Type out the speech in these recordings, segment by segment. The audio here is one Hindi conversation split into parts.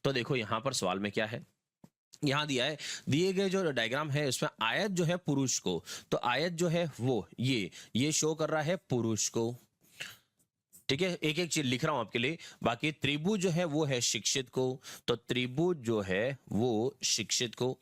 तो देखो यहाँ पर सवाल में क्या है, यहाँ दिया है, दिए गए जो डायग्राम है उसमें आयत जो है पुरुष को, तो आयत जो है वो ये शो कर रहा है पुरुष को। ठीक है, एक एक चीज लिख रहा हूं आपके लिए। बाकी त्रिभुज जो है वो है शिक्षित को, तो त्रिभुज जो है वो शिक्षित को।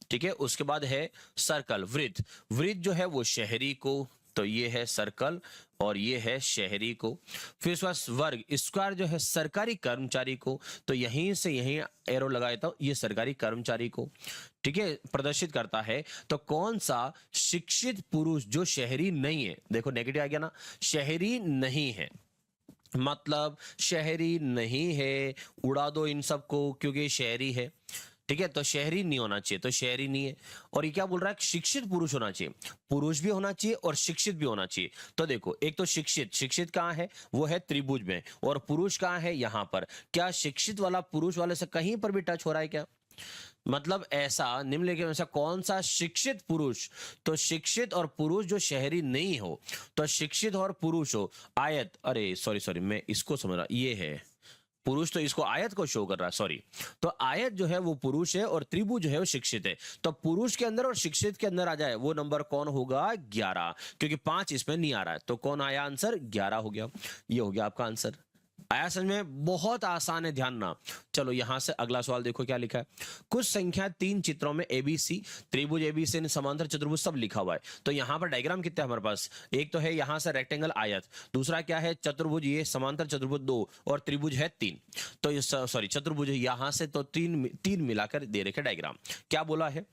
ठीक है, उसके बाद है सर्कल, वृत्त, वृत्त जो है वो शहरी को, तो ये है सर्कल और ये है शहरी को। फिर उसके बाद वर्ग, स्क्वायर जो है सरकारी कर्मचारी को, तो यहीं से यहीं एरो लगाया था, ये सरकारी कर्मचारी को। ठीक है, प्रदर्शित करता है तो कौन सा शिक्षित पुरुष जो शहरी नहीं है, देखो नेगेटिव आ गया ना, शहरी नहीं है, मतलब शहरी नहीं है, उड़ा दो इन सबको क्योंकि शहरी है। ठीक है, तो शहरी नहीं होना चाहिए, तो शहरी नहीं है। और ये क्या बोल रहा है, शिक्षित पुरुष होना चाहिए, पुरुष भी होना चाहिए और शिक्षित भी होना चाहिए। तो देखो, एक तो शिक्षित, शिक्षित कहाँ है, वो है त्रिभुज में, और पुरुष कहाँ है, यहाँ पर। क्या शिक्षित वाला पुरुष वाले से कहीं पर भी टच हो रहा है क्या, मतलब ऐसा निम्नलिखित में से कौन सा शिक्षित पुरुष, तो शिक्षित और पुरुष जो शहरी नहीं हो, तो शिक्षित और पुरुष हो, आयत, अरे सॉरी मैं इसको समझ रहा, ये है पुरुष, तो इसको आयत को शो कर रहा है, सॉरी। तो आयत जो है वो पुरुष है और त्रिभुज जो है वो शिक्षित है, तो पुरुष के अंदर और शिक्षित के अंदर आ जाए वो नंबर कौन होगा, 11, क्योंकि 5 इसमें नहीं आ रहा है, तो कौन आया आंसर, 11 हो गया। ये हो गया आपका आंसर। आया समझ में, बहुत आसान है, ध्यान ना। चलो यहां से अगला सवाल देखो क्या लिखा है। कुछ संख्या 3 चित्रों में एबीसी, त्रिभुज एबीसी, समांतर चतुर्भुज सब लिखा हुआ है। तो यहां पर डायग्राम कितने हमारे पास, एक तो है यहां से रेक्टेंगल आयत, दूसरा क्या है चतुर्भुज, ये समांतर चतुर्भुज 2 और त्रिभुज है 3। तो सॉरी चतुर्भुज यहां से तो तीन मिलाकर दे रखे डायग्राम। क्या बोला है,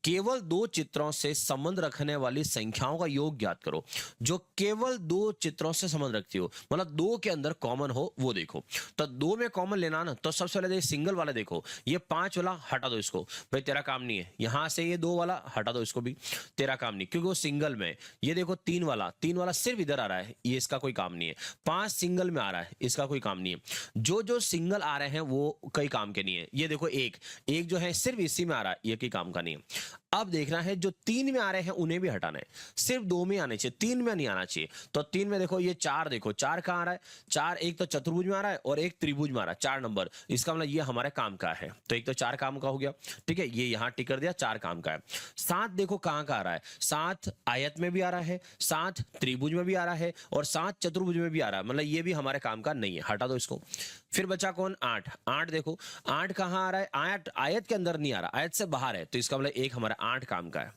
केवल 2 चित्रों से संबंध रखने वाली संख्याओं का योग ज्ञात करो। जो केवल 2 चित्रों से संबंध रखती हो, मतलब 2 के अंदर कॉमन हो, वो देखो। तो 2 में कॉमन लेना ना, तो सबसे पहले सिंगल वाला देखो, ये 5 वाला हटा दो इसको, भाई तेरा काम नहीं है। यहां से ये 2 वाला हटा दो, इसको भी तेरा काम नहीं, क्योंकि वो सिंगल में। ये देखो 3 वाला सिर्फ इधर आ रहा है, ये इसका कोई काम नहीं है। 5 सिंगल में आ रहा है, इसका कोई काम नहीं है। जो सिंगल आ रहे हैं वो कई काम के नहीं है। ये देखो एक जो है सिर्फ इसी में आ रहा है, ये कई काम का नहीं है। अब देखना है जो 3 में आ रहे हैं उन्हें भी हटाना है, सिर्फ 2 में आने चाहिए, 3 में नहीं आना चाहिए। तो 3 में देखो, ये 4 देखो, 4 कहां आ रहा है, 4 एक तो चतुर्भुज में आ रहा है और एक त्रिभुज में आ रहा है, 4 नंबर, इसका मतलब ये हमारे काम का है। तो एक तो 4 काम का हो गया, ठीक है, ये यहां टिक कर दिया, 4 काम का है। 7 देखो कहां का आ रहा है, 7 आयत में भी आ रहा है, 7 त्रिभुज में भी आ रहा है और 7 चतुर्भुज में भी आ रहा है, मतलब ये भी हमारे काम का नहीं है, हटा दो इसको। फिर बचा कौन, 8, 8 देखो, 8 कहां आ रहा है, आयत के अंदर नहीं आ रहा, आयत से बाहर है, तो इसका मतलब एक हमारा 8 काम का है।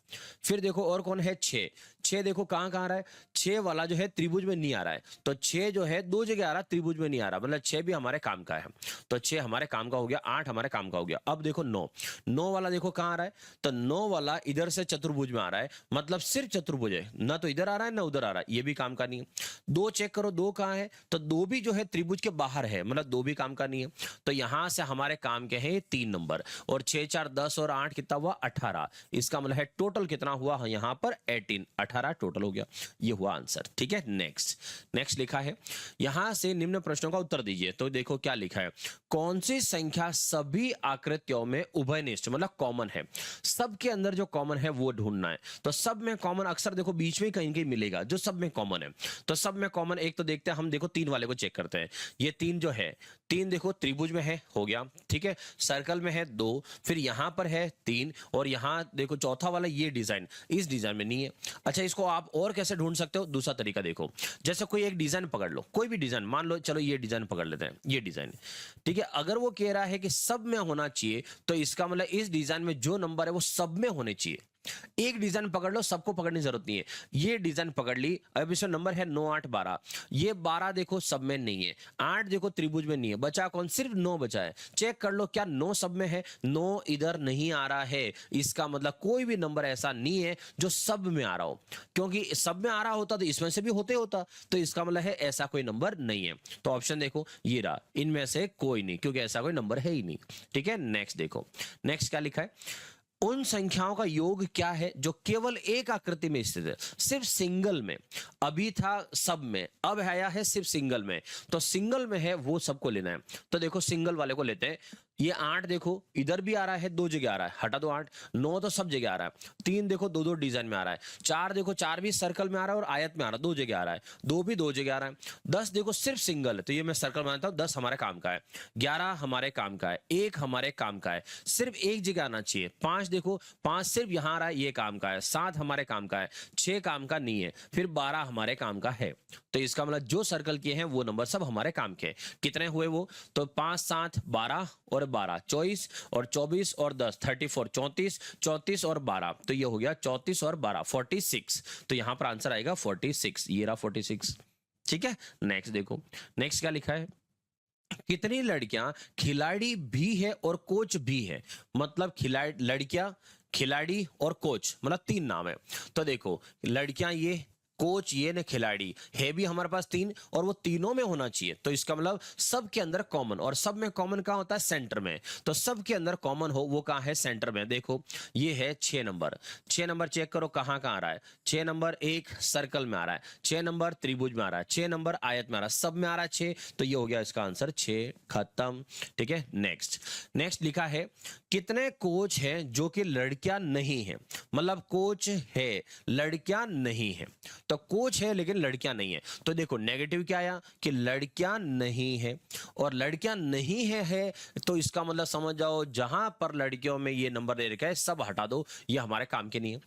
फिर देखो और कौन है, 6, 6 देखो कहां कहां आ रहा है, 6 वाला जो है त्रिभुज में नहीं आ रहा है, तो 6 जो है 2 जगह आ रहा है, त्रिभुज में नहीं आ रहा, मतलब 6 भी हमारे काम का है। तो 6 हमारे काम का हो गया, 8 हमारे काम का हो गया। अब देखो 9, 9 वाला देखो कहां आ रहा है, तो 9 वाला इधर से चतुर्भुज में आ रहा है, मतलब सिर्फ चतुर्भुज है, ना तो इधर आ रहा है ना उधर आ रहा है, ये भी काम का नहीं है। 2 चेक करो, 2 कहां है, तो 2 भी जो है त्रिभुज के बाहर है, मतलब 2 भी काम का नहीं है। तो यहां से हमारे काम के हैं 3 नंबर, और 6 4 10 और 8 कितना हुआ, 18। इसका मतलब है टोटल कितना हुआ यहां पर, 18, 18 टोटल हो गया। ये हुआ आंसर, ठीक है। नेक्स्ट लिखा है, यहां से निम्न प्रश्नों का उत्तर दीजिए। तो देखो क्या लिखा है, कौन सी संख्या सभी आकृतियों में उभयनिष्ठ, मतलब कॉमन है, सबके अंदर जो कॉमन है वो ढूंढना है। तो सब में कॉमन अक्सर देखो बीच में कहीं कहीं मिलेगा, जो सब में कॉमन है। तो सब में कॉमन एक तो देखते हैं हम, देखो 3 वाले को चेक करते हैं। ये 3 जो है, 3 देखो त्रिभुज में है, हो गया, ठीक है। सर्कल में है 2, फिर यहां पर है 3, और यहां देखो चौथा वाला ये डिजाइन, इस डिजाइन में नहीं है। अच्छा, इसको आप और कैसे ढूंढ सकते हो, दूसरा तरीका देखो, जैसे कोई एक डिजाइन पकड़ लो, कोई भी डिजाइन मान लो, चलो ये डिजाइन पकड़ लेते हैं, ये डिजाइन, ठीक है। अगर वो कह रहा है कि सब में होना चाहिए, तो इसका मतलब इस डिजाइन में जो नंबर है वो सब में होने चाहिए। एक डिजाइन पकड़ लो, सबको पकड़ने की जरूरत नहीं है। ये डिजाइन पकड़ ली, अब इसमें नंबर है 9 8 12, ये 12 देखो सब में नहीं है, 8 देखो त्रिभुज में नहीं है, बचा कौन, सिर्फ 9 बचा है। चेक कर लो क्या 9 सब में है, 9 इधर नहीं आ रहा है, इसका मतलब कोई भी नंबर ऐसा नहीं है जो सब में आ रहा हो, क्योंकि सब में आ रहा होता तो इसमें से भी होता, तो इसका मतलब है ऐसा कोई नंबर नहीं है। तो ऑप्शन देखो ये रहा, इनमें से कोई नहीं, क्योंकि ऐसा कोई नंबर है ही नहीं, ठीक है। नेक्स्ट देखो, नेक्स्ट क्या लिखा है, उन संख्याओं का योग क्या है जो केवल एक आकृति में स्थित है, सिर्फ सिंगल में। अभी था सब में, अब आया है सिर्फ सिंगल में। तो सिंगल में है वो सबको लेना है। तो देखो सिंगल वाले को लेते हैं। ये 8 देखो इधर भी आ रहा है, 2 जगह आ रहा है, हटा दो 8। 9 तो सब जगह आ रहा है। 3 देखो 2 2 डिजाइन में आ रहा है। 4 देखो 4 भी सर्कल में आ रहा है और आयत में आ रहा है, 2 जगह आ रहा है। 2 भी 2 जगह आ रहा है। 10 देखो सिर्फ सिंगल है, तो ये मैं सर्कल बनाता हूं, 10 हमारे काम का है। 11 हमारे काम का है। 1 हमारे काम का है, सिर्फ एक जगह आना चाहिए। 5 देखो 5 सिर्फ यहां आ रहा है, ये काम का है। 7 हमारे काम का है, 6 काम का नहीं है। फिर 12 हमारे काम का है। तो इसका मतलब जो सर्कल किए हैं वो नंबर सब हमारे काम के। कितने हुए वो? तो 5 7 12 और 12 24 और 24 और 10 34 34 34 और 12, तो ये हो गया 34 और 12 46। तो यहां पर आंसर आएगा 46, ये रहा 46। ठीक है, नेक्स्ट देखो, नेक्स्ट क्या लिखा है? कितनी लड़कियां खिलाड़ी भी है और कोच भी है? मतलब लड़कियां, खिलाड़ी और कोच, मतलब 3 नाम है। तो देखो लड़कियां ये, कोच ये ने, खिलाड़ी है भी हमारे पास 3, और वो तीनों में होना चाहिए। तो इसका मतलब सब के अंदर कॉमन, और सब में कॉमन कहां होता है? सेंटर में। तो सब के अंदर कॉमन हो वो कहां है? सेंटर में। देखो ये है 6 नंबर। 6 नंबर चेक करो कहां कहां आ रहा है। 6 नंबर एक सर्कल में आ रहा है, 6 नंबर त्रिभुज में आ रहा है, 6 नंबर आयत में आ रहा है, सब में आ रहा है 6। तो ये हो गया इसका आंसर 6, खत्म। ठीक है, नेक्स्ट। नेक्स्ट लिखा है कितने कोच हैं जो कि लड़कियां नहीं है? मतलब कोच है, लड़कियां नहीं है। तो कोच है लेकिन लड़कियां नहीं है। तो देखो नेगेटिव क्या आया कि लड़कियां नहीं है, और लड़कियां नहीं है तो इसका मतलब समझ जाओ जहां पर लड़कियों में ये नंबर दे रखा है सब हटा दो, ये हमारे काम के नहीं है।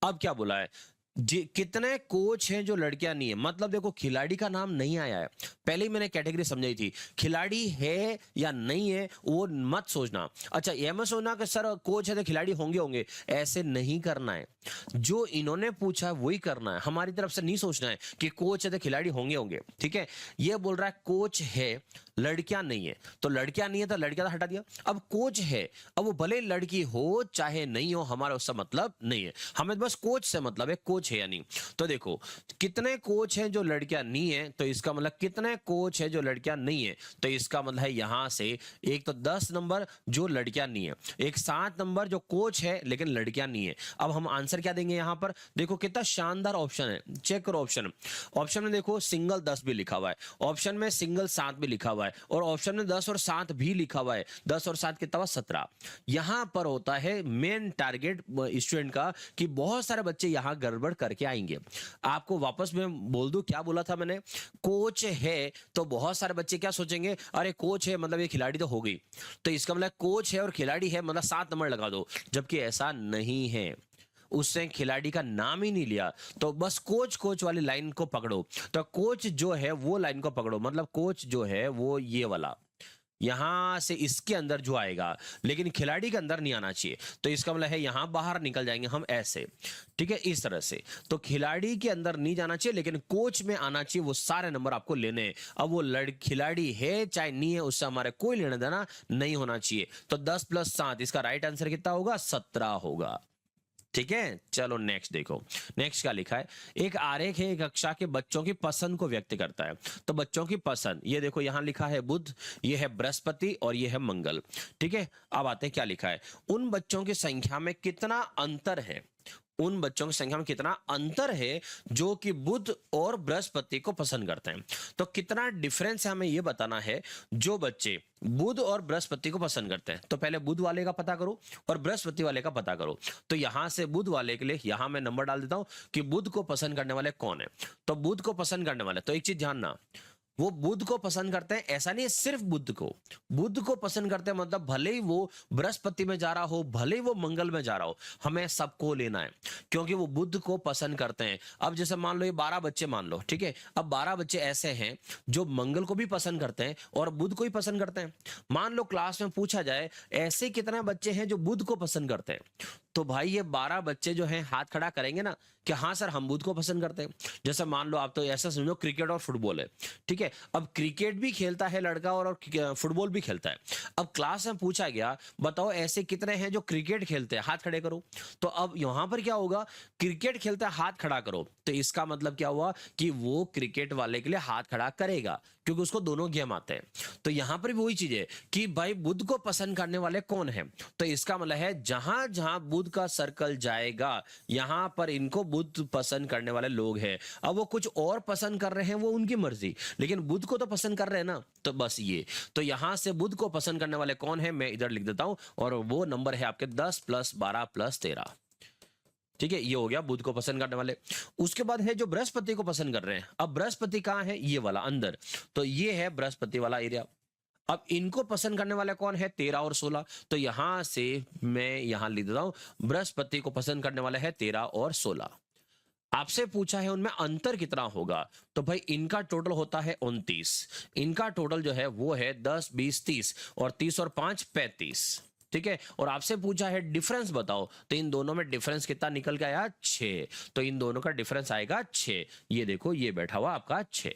अब क्या बोला है जी, कितने कोच हैं जो लड़कियां नहीं है? मतलब देखो खिलाड़ी का नाम नहीं आया है। पहले ही मैंने कैटेगरी समझाई थी, खिलाड़ी है या नहीं है वो मत सोचना। अच्छा ये मत सोचना कि सर कोच है तो खिलाड़ी होंगे होंगे, ऐसे नहीं करना है। जो इन्होंने पूछा है वही करना है, हमारी तरफ से नहीं सोचना है कि कोच है तो खिलाड़ी होंगे होंगे। ठीक है, ये बोल रहा है कोच है लड़कियां नहीं है, तो लड़कियां नहीं है तो लड़कियां तो हटा दिया। अब कोच है, अब वो भले लड़की हो चाहे नहीं हो, हमारा उससे मतलब नहीं है, हमें बस कोच से मतलब है, कोच है या नहीं। तो देखो कितने कोच हैं जो लड़कियां नहीं है, तो इसका मतलब कितने कोच है जो लड़कियां नहीं है, तो इसका मतलब है यहां से एक तो 10 नंबर जो लड़कियां नहीं है, एक 7 नंबर जो कोच है लेकिन लड़कियां नहीं है। अब हम आंसर क्या देंगे यहां पर? देखो कितना शानदार ऑप्शन है, चेक करो ऑप्शन। ऑप्शन में देखो सिंगल 10 भी लिखा हुआ है, ऑप्शन में सिंगल 7 भी लिखा हुआ है, और ऑप्शन में 10 और 7 भी लिखा हुआ है। 10 और 7 कितना हुआ? 17। यहां पर होता है मेन टारगेट स्टूडेंट का कि बहुत सारे बच्चे यहां गड़बड़ करके आएंगे। आपको वापस में बोल दूं क्या बोला था मैंने? कोच है तो बहुत सारे बच्चे क्या सोचेंगे, अरे कोच है मतलब ये खिलाड़ी तो हो गई, तो इसका मतलब कोच है और खिलाड़ी है मतलब 7 नंबर लगा दो, जबकि ऐसा नहीं है। उसने खिलाड़ी का नाम ही नहीं लिया, तो बस कोच कोच वाली लाइन को पकड़ो। तो कोच जो है वो लाइन को पकड़ो, मतलब कोच जो है वो ये वाला यहां से इसके अंदर जो आएगा, लेकिन खिलाड़ी के अंदर नहीं आना चाहिए। तो इसका मतलब है यहां बाहर निकल जाएंगे हम ऐसे। ठीक है, इस तरह से। तो खिलाड़ी के अंदर नहीं जाना चाहिए लेकिन कोच में आना चाहिए, वो सारे नंबर आपको लेने हैं। अब वो खिलाड़ी है चाहे नहीं है उससे हमारे कोई लेना देना नहीं होना चाहिए। तो 10 + 7 इसका राइट आंसर कितना होगा? 17 होगा। ठीक है, चलो नेक्स्ट देखो। नेक्स्ट क्या लिखा है? एक आरेख है, एक कक्षा के बच्चों की पसंद को व्यक्त करता है। तो बच्चों की पसंद, ये देखो यहां लिखा है बुध, ये है बृहस्पति और ये है मंगल। ठीक है, अब आते हैं क्या लिखा है? उन बच्चों की संख्या में कितना अंतर है? उन बच्चों की संख्या में कितना अंतर है जो कि बुध और बृहस्पति को पसंद करते हैं। तो कितना डिफरेंस है हमें यह बताना है। जो बच्चे बुध और बृहस्पति को पसंद करते हैं, तो पहले बुध वाले का पता करो और बृहस्पति वाले का पता करो। तो यहां से बुध वाले के लिए यहां मैं नंबर डाल देता हूं कि बुध को पसंद करने वाले कौन है। तो बुध को पसंद करने वाले, तो एक चीज जानना, वो बुध को पसंद करते हैं ऐसा नहीं है सिर्फ बुध को, बुध को पसंद करते हैं मतलब भले ही वो बृहस्पति में जा रहा हो, भले ही वो मंगल में जा रहा हो, हमें सबको लेना है क्योंकि वो बुध को पसंद करते हैं। अब जैसे मान लो ये 12 बच्चे मान लो, ठीक है, अब 12 बच्चे ऐसे हैं जो मंगल को भी पसंद करते हैं और बुध को ही पसंद करते हैं। मान लो क्लास में पूछा जाए ऐसे कितने बच्चे हैं जो बुध को पसंद करते हैं, तो भाई ये 12 बच्चे जो हैं हाथ खड़ा करेंगे ना कि हाँ सर हम बुध को पसंद करते हैं। जैसे मान लो आप तो ऐसा समझो क्रिकेट और फुटबॉल है, ठीक है, अब क्रिकेट भी खेलता है लड़का और फुटबॉल भी खेलता है। अब क्लास में पूछा गया बताओ ऐसे कितने हैं जो क्रिकेट खेलते हैं, हाथ खड़े करो। तो अब यहां पर क्या होगा, क्रिकेट खेलता है हाथ खड़ा करो, तो इसका मतलब क्या हुआ कि वो क्रिकेट वाले के लिए हाथ खड़ा करेगा क्योंकि उसको दोनों गेम आते हैं। तो यहां पर भी वही चीज है कि भाई बुध को पसंद करने वाले कौन है, तो इसका मतलब है जहां जहां बुध बुध का सर्कल जाएगा, यहां पर इनको बुध पसंद करने वाले लोग हैं। अब वो कुछ और पसंद कर रहे हैं, वो उनकी मर्जी, लेकिन बुध को तो पसंद कर रहे हैं ना, तो बस ये। तो यहां से बुध को पसंद करने वाले कौन है, मैं इधर लिख देता हूं, और वो नंबर है आपके 10 + 12 + 13। ठीक है, ये हो गया बुध को पसंद करने वाले। उसके बाद है जो बृहस्पति को पसंद कर रहे हैं। अब बृहस्पति कहां है, ये वाला अंदर, तो ये है बृहस्पति वाला एरिया। अब इनको पसंद करने वाले कौन है, 13 और 16। तो यहां से मैं यहां लिख देता हूं, बृहस्पति को पसंद करने वाले है 13 और 16। आपसे पूछा है उनमें अंतर कितना होगा, तो भाई इनका टोटल होता है 29। इनका टोटल जो है वो है 10, 20, 30, और 30 और 5 35। ठीक है, और आपसे पूछा है डिफरेंस बताओ, तो इन दोनों में डिफरेंस कितना निकल के आया, 6। तो इन दोनों का डिफरेंस आएगा 6। ये देखो, ये बैठा हुआ आपका 6।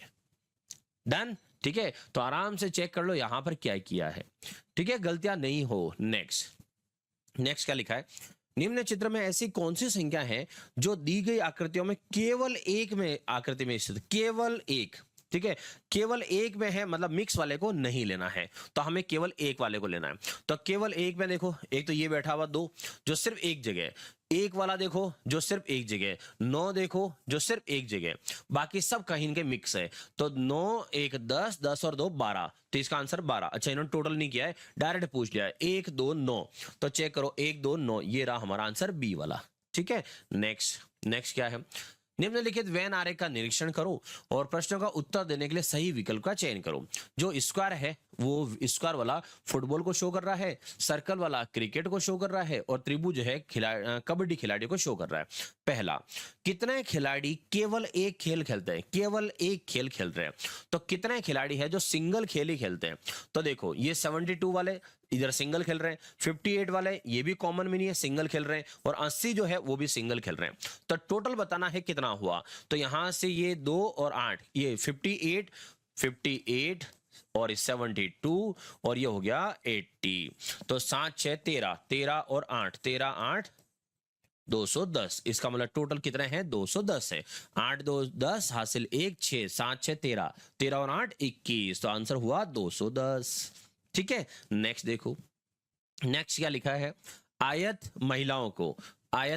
डन। ठीक है, तो आराम से चेक कर लो यहां पर क्या किया है। ठीक है, गलतियां नहीं हो। नेक्स्ट क्या लिखा है, निम्न चित्र में ऐसी कौन सी संख्या है जो दी गई आकृतियों में केवल एक में आकृति में स्थित, केवल एक। ठीक है, केवल एक में है, मतलब मिक्स वाले को नहीं लेना है, तो हमें केवल एक वाले को लेना है। तो केवल एक में देखो, एक तो ये बैठा हुआ 2 जो सिर्फ एक जगह, एक वाला देखो जो सिर्फ एक जगह, 9 देखो जो सिर्फ एक जगह, बाकी सब कहीं के मिक्स है। तो 9 1 10, 10 और 2 12, तो इसका आंसर 12। अच्छा, इन्होंने टोटल नहीं किया है, डायरेक्ट पूछ लिया है 1 2 9, तो चेक करो 1 2 9, ये रहा हमारा आंसर बी वाला। ठीक है, नेक्स्ट क्या है, निम्नलिखित वेन आरेख का निरीक्षण करो और प्रश्नों का उत्तर देने के लिए सही विकल्प का चयन करो। जो स्क्वायर है वो स्क्वायर वाला फुटबॉल को शो कर रहा है, सर्कल वाला क्रिकेट को शो कर रहा है, और त्रिभुज है कबड्डी खिलाड़ी को शो कर रहा है। पहला, कितने खिलाड़ी केवल एक खेल खेलते हैं, केवल एक खेल खेल रहे हैं, तो कितने खिलाड़ी है जो सिंगल खेल ही खेलते हैं। तो देखो, ये 72 वाले इधर सिंगल खेल रहे हैं, 58 वाले ये भी कॉमन में नहीं है, सिंगल खेल रहे हैं, और 80 जो है वो भी सिंगल खेल रहे हैं। तो टोटल बताना है कितना हुआ, तो यहां से ये 2 और 8, ये 58 और 72, और ये हो गया 80। तो 7 6 13, 13 और 8, 13 8 210। इसका मतलब टोटल कितने हैं, 210 है। 8 2 10 हासिल 1 6, 7 6 13, 13 और 8 21, तो आंसर हुआ 210। ठीक है, नेक्स्ट देखो, नेक्स्ट क्या लिखा है, आयत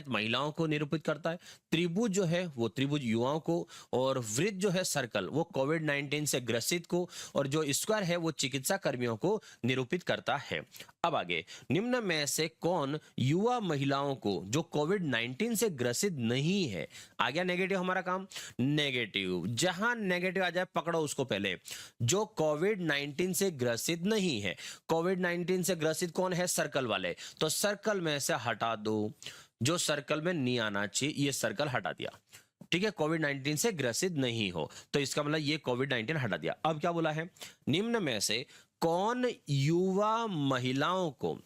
महिलाओं को निरूपित करता है, त्रिभुज जो है वो त्रिभुज युवाओं को, और वृत्त जो है सर्कल वो कोविड-19 से ग्रसित को, और जो स्क्वायर है वो चिकित्सा कर्मियों को निरूपित करता है। अब आगे, निम्न में से कौन युवा महिलाओं को जो कोविड-19 से ग्रसित नहीं है, आ गया नेगेटिव हमारा काम। नेगेटिव, जहां नेगेटिव आ जाए पकड़ो उसको पहले। जो कोविड-19 से ग्रसित नहीं है, कोविड-19 से ग्रसित कौन है, सर्कल वाले, तो सर्कल में से हटा दो, जो सर्कल में नहीं आना चाहिए ये सर्कल हटा दिया। ठीक है, कोविड-19 से ग्रसित नहीं हो, तो इसका मतलब ये कोविड-19 हटा दिया। अब क्या बोला है, निम्न में से कौन युवा महिलाओं को,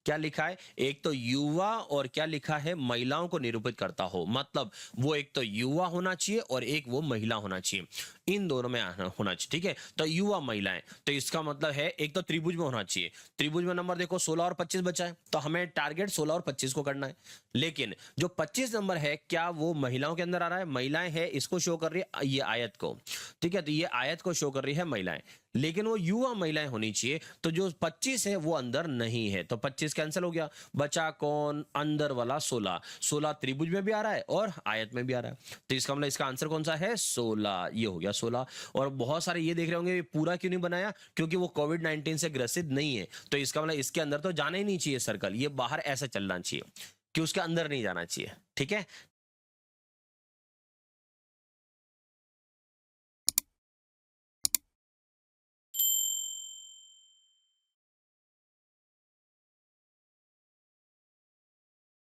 क्या लिखा है, एक तो युवा और क्या लिखा है, महिलाओं को निरूपित करता हो, मतलब वो एक तो युवा होना चाहिए और एक वो महिला होना चाहिए, इन दोनों में होना चाहिए। ठीक है, तो युवा महिलाएं, तो इसका मतलब है एक तो त्रिभुज में होना चाहिए। त्रिभुज में नंबर देखो 16 और 25 बचा है, तो हमें टारगेट 16 और 25 को करना है। लेकिन जो 25 नंबर है क्या वो महिलाओं के अंदर आ रहा है, महिलाएं है, इसको शो कर रही है ये आयत को। ठीक है, तो ये आयत को शो कर रही है महिलाएं, लेकिन वो युवा महिलाएं होनी चाहिए, तो जो 25 है वो अंदर नहीं है, तो 25 कैंसिल हो गया, बचा कौन, अंदर वाला 16। 16 त्रिभुज में भी आ रहा है और आयत में भी आ रहा है, तो इसका मतलब इसका आंसर कौन सा है, 16। ये हो गया 16। और बहुत सारे ये देख रहे होंगे पूरा क्यों नहीं बनाया, क्योंकि वो कोविड-19 से ग्रसित नहीं है, तो इसका मतलब इसके अंदर तो जाना ही नहीं चाहिए सर्कल, ये बाहर ऐसा चलना चाहिए कि उसके अंदर नहीं जाना चाहिए। ठीक है,